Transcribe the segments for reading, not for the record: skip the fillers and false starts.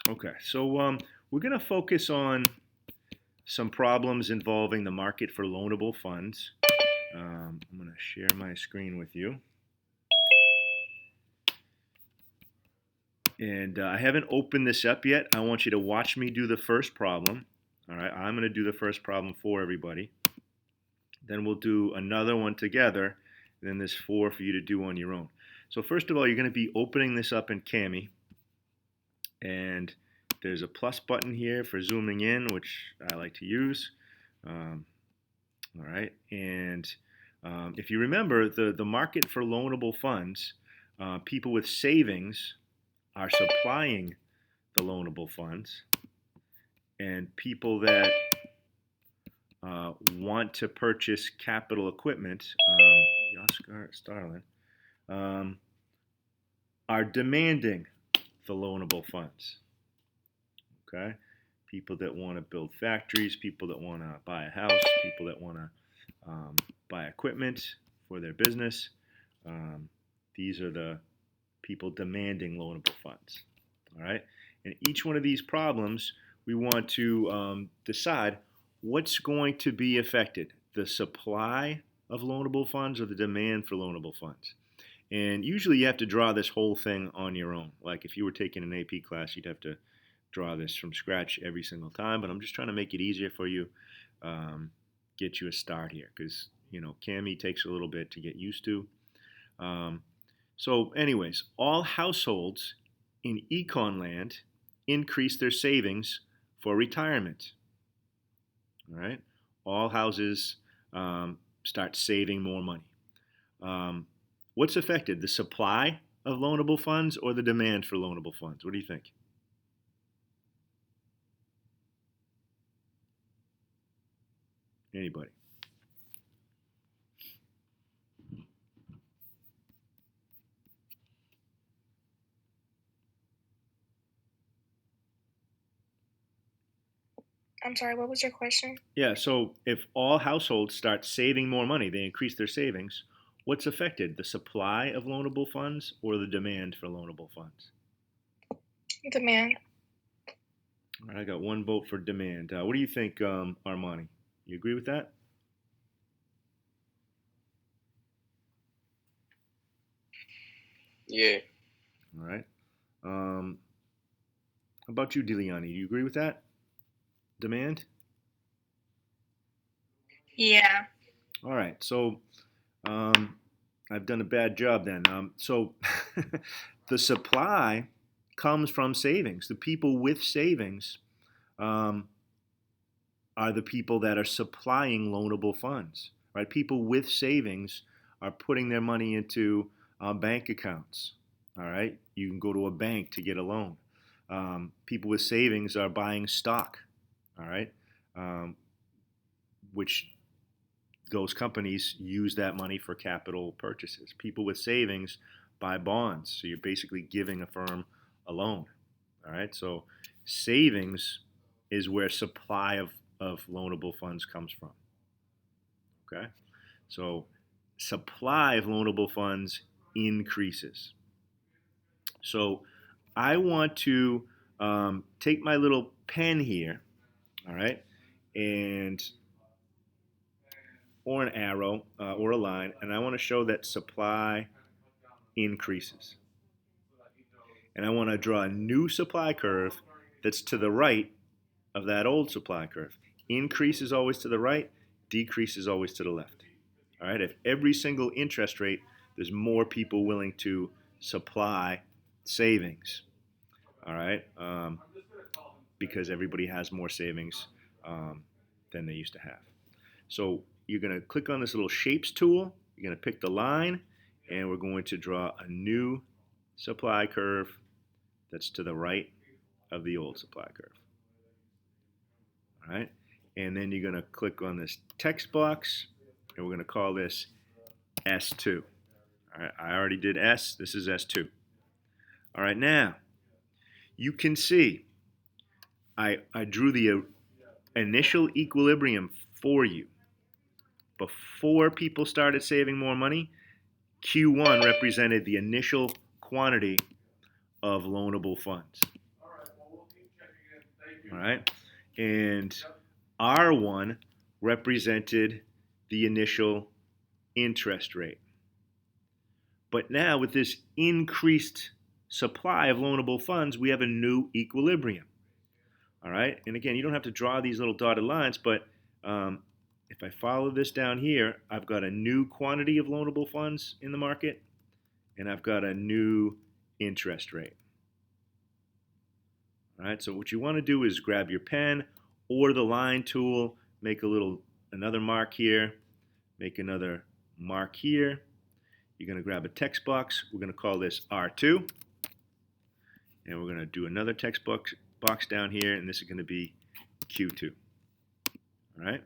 Okay, so we're going to focus on some problems involving the market for loanable funds. I'm going to share my screen with you. And I haven't opened this up yet. I want you to watch me do the first problem. All right, I'm going to do the first problem for everybody. Then we'll do another one together. And then there's four for you to do on your own. So first of all, you're going to be opening this up in Kami. And there's a plus button here for zooming in, which I like to use. Um, all right, and if you remember, the market for loanable funds, people with savings are supplying the loanable funds, and people that want to purchase capital equipment, Oscar Starlin, um, are demanding the loanable funds. Okay, people that want to build factories, people that want to buy a house, people that want to buy equipment for their business. Um, these are the people demanding loanable funds. All right, and each one of these problems, we want to decide what's going to be affected: the supply of loanable funds or the demand for loanable funds. And usually you have to draw this whole thing on your own. Like if you were taking an AP class, you'd have to draw this from scratch every single time. But I'm just trying to make it easier for you, get you a start here, because Kami takes a little bit to get used to. Um, so, anyways, all households in econ land increase their savings for retirement. All right, all houses start saving more money. Um, what's affected? The supply of loanable funds or the demand for loanable funds? What do you think? Anybody? I'm sorry, what was your question? Yeah, so if all households start saving more money, they increase their savings, what's affected? The supply of loanable funds or the demand for loanable funds? Demand. All right, I got one vote for demand. What do you think, Armani? You agree with that? Yeah. All right. How about you, Diliani? Do you agree with that? Demand? Yeah. All right. So um, I've done a bad job then. So the supply comes from savings. The people with savings um, are the people that are supplying loanable funds, right? People with savings are putting their money into bank accounts, all right? You can go to a bank to get a loan. People with savings are buying stock, all right? Um, which those companies use that money for capital purchases. People with savings buy bonds, so you're basically giving a firm a loan, all right? So savings is where supply of loanable funds comes from. Okay, so supply of loanable funds increases. So I want to take my little pen here, all right, and or an arrow or a line, and I want to show that supply increases. And I want to draw a new supply curve that's to the right of that old supply curve. Increase is always to the right, decrease is always to the left. All right, if every single interest rate, there's more people willing to supply savings. All right, because everybody has more savings um, than they used to have. So you're going to click on this little shapes tool. You're going to pick the line, and we're going to draw a new supply curve that's to the right of the old supply curve. All right, and then you're going to click on this text box, and we're going to call this S2. All right, I already did S. This is S2. All right, now you can see I drew the initial equilibrium for you. Before people started saving more money, Q1 represented the initial quantity of loanable funds. All right, and R1 represented the initial interest rate. But now with this increased supply of loanable funds, we have a new equilibrium. All right, and again, you don't have to draw these little dotted lines, but if I follow this down here, I've got a new quantity of loanable funds in the market, and I've got a new interest rate. All right, so what you want to do is grab your pen or the line tool, make another mark here, make another mark here. You're going to grab a text box. We're going to call this R2. And we're going to do another text box down here, and this is going to be Q2. All right?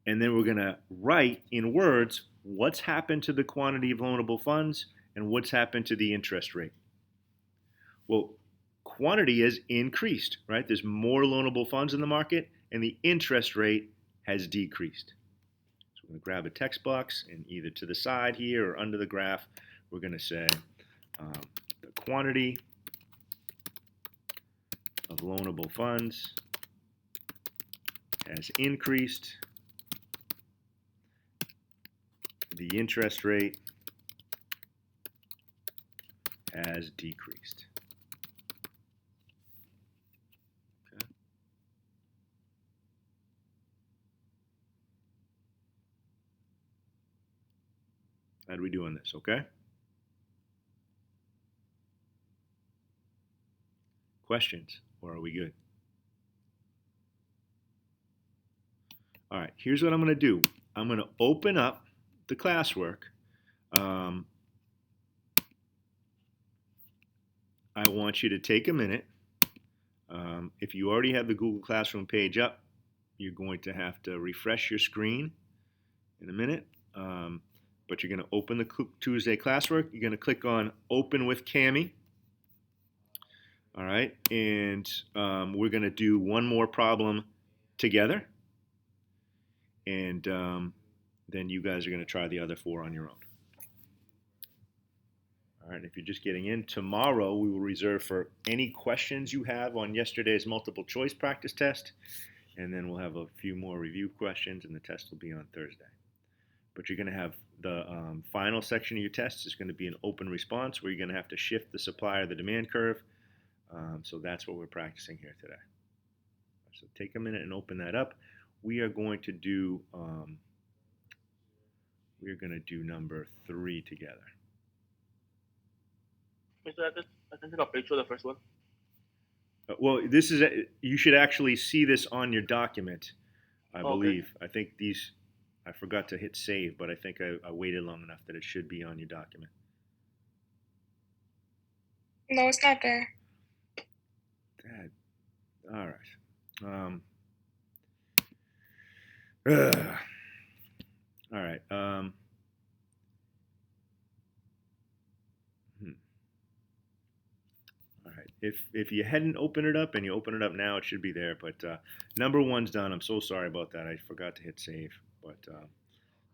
And then we're going to write in words what's happened to the quantity of loanable funds and what's happened to the interest rate. Well, quantity has increased, right? There's more loanable funds in the market, and the interest rate has decreased. So we're going to grab a text box, and either to the side here or under the graph, we're going to say the quantity of loanable funds has increased. The interest rate has decreased. Okay. How do we do on this, okay? Questions, or are we good? All right, here's what I'm going to do. I'm going to open up the classwork. I want you to take a minute. If you already have the Google Classroom page up, you're going to have to refresh your screen in a minute. But you're going to open the Tuesday classwork. You're going to click on Open with Cami. All right, and we're going to do one more problem together. And then you guys are going to try the other 4 on your own. All right, if you're just getting in, tomorrow we will reserve for any questions you have on yesterday's multiple choice practice test, and then we'll have a few more review questions, and the test will be on Thursday. But you're going to have the final section of your test is going to be an open response where you're going to have to shift the supply or the demand curve. So that's what we're practicing here today. So take a minute and open that up. We are going to do number 3 together. Mr. I can take a picture of the first one. Well, you should actually see this on your document, I believe. I think I forgot to hit save, but I think I waited long enough that it should be on your document. No, it's not there. All right. All right. All right. If you hadn't opened it up and you open it up now, it should be there. But number 1's done. I'm so sorry about that. I forgot to hit save. But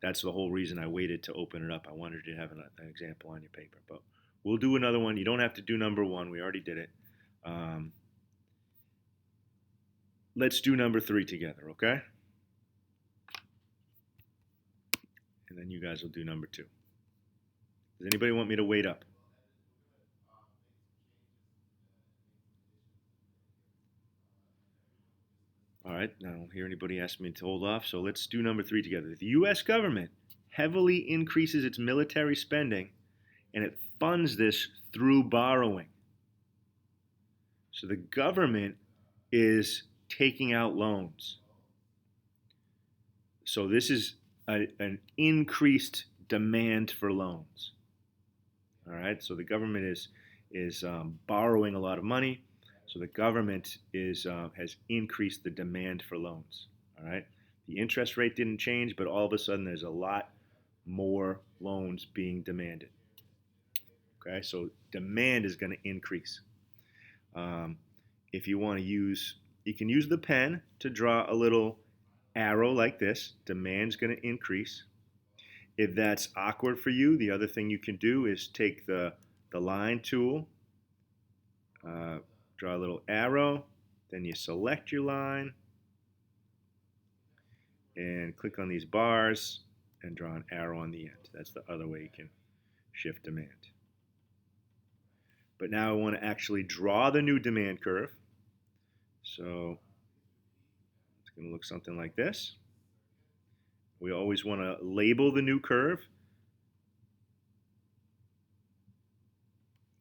that's the whole reason I waited to open it up. I wanted you to have an example on your paper. But we'll do another one. You don't have to do number 1. We already did it. Let's do number 3 together, okay? And then you guys will do number 2. Does anybody want me to wait up? All right, I don't hear anybody ask me to hold off, so let's do number 3 together. The U.S. government heavily increases its military spending, and it funds this through borrowing. So the government is taking out loans. So this is an increased demand for loans. All right, so the government is borrowing a lot of money. So the government has increased the demand for loans. All right, the interest rate didn't change, but all of a sudden there's a lot more loans being demanded. Okay, so demand is going to increase. If you want to you can use the pen to draw a little arrow like this. Demand's going to increase. If that's awkward for you, the other thing you can do is take the line tool, draw a little arrow, then you select your line and click on these bars and draw an arrow on the end. That's the other way you can shift demand. But now I want to actually draw the new demand curve. So it's going to look something like this. We always want to label the new curve.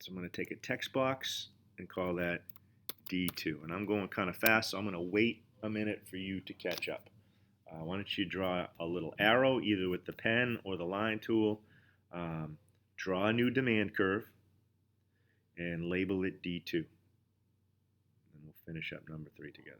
So I'm going to take a text box and call that D2. And I'm going kind of fast, so I'm going to wait a minute for you to catch up. Why don't you draw a little arrow either with the pen or the line tool. Draw a new demand curve and label it D2. And we'll finish up number 3 together.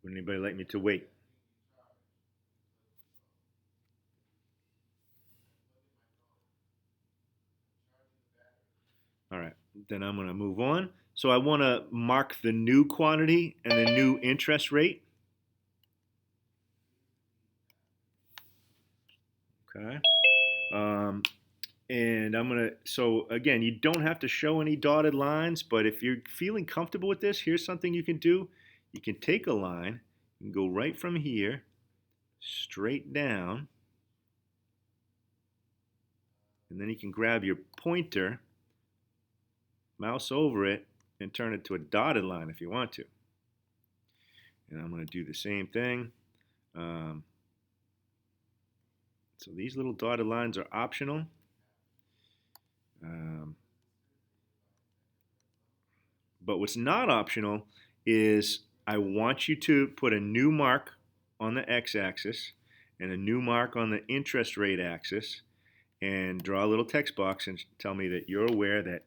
Would anybody like me to wait? All right, then I'm going to move on. So I want to mark the new quantity and the new interest rate. Okay. And I'm going to, so again, you don't have to show any dotted lines, but if you're feeling comfortable with this, here's something you can do. You can take a line and go right from here, straight down, and then you can grab your pointer, mouse over it, and turn it to a dotted line if you want to. And I'm going to do the same thing. So these little dotted lines are optional. But what's not optional is I want you to put a new mark on the x-axis and a new mark on the interest rate axis and draw a little text box and tell me that you're aware that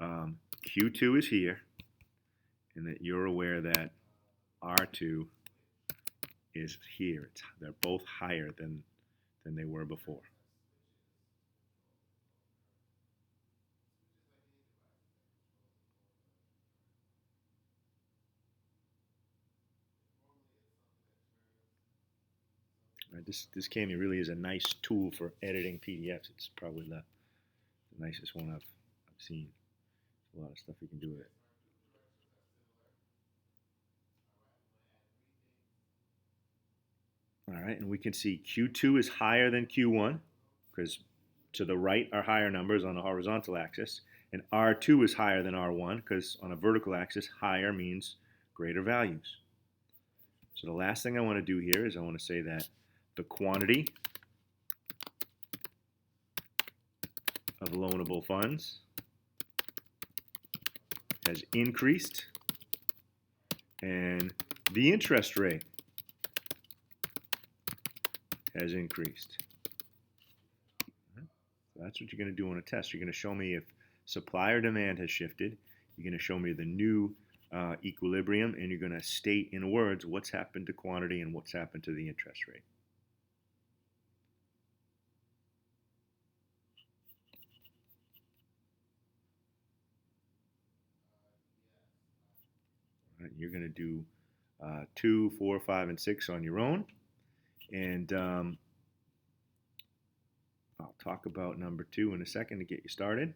Q2 is here and that you're aware that R2 is here. They're both higher than they were before. This Cami really is a nice tool for editing PDFs. It's probably the nicest one I've seen. There's a lot of stuff you can do with it. All right, and we can see Q2 is higher than Q1 because to the right are higher numbers on the horizontal axis, and R2 is higher than R1 because on a vertical axis, higher means greater values. So the last thing I want to do here is I want to say that the quantity of loanable funds has increased and the interest rate has increased. So that's what you're going to do on a test. You're going to show me if supply or demand has shifted. You're going to show me the new equilibrium, and you're going to state in words what's happened to quantity and what's happened to the interest rate. All right, you're going to do 2, 4, 5, and 6 on your own. And I'll talk about number 2 in a second to get you started.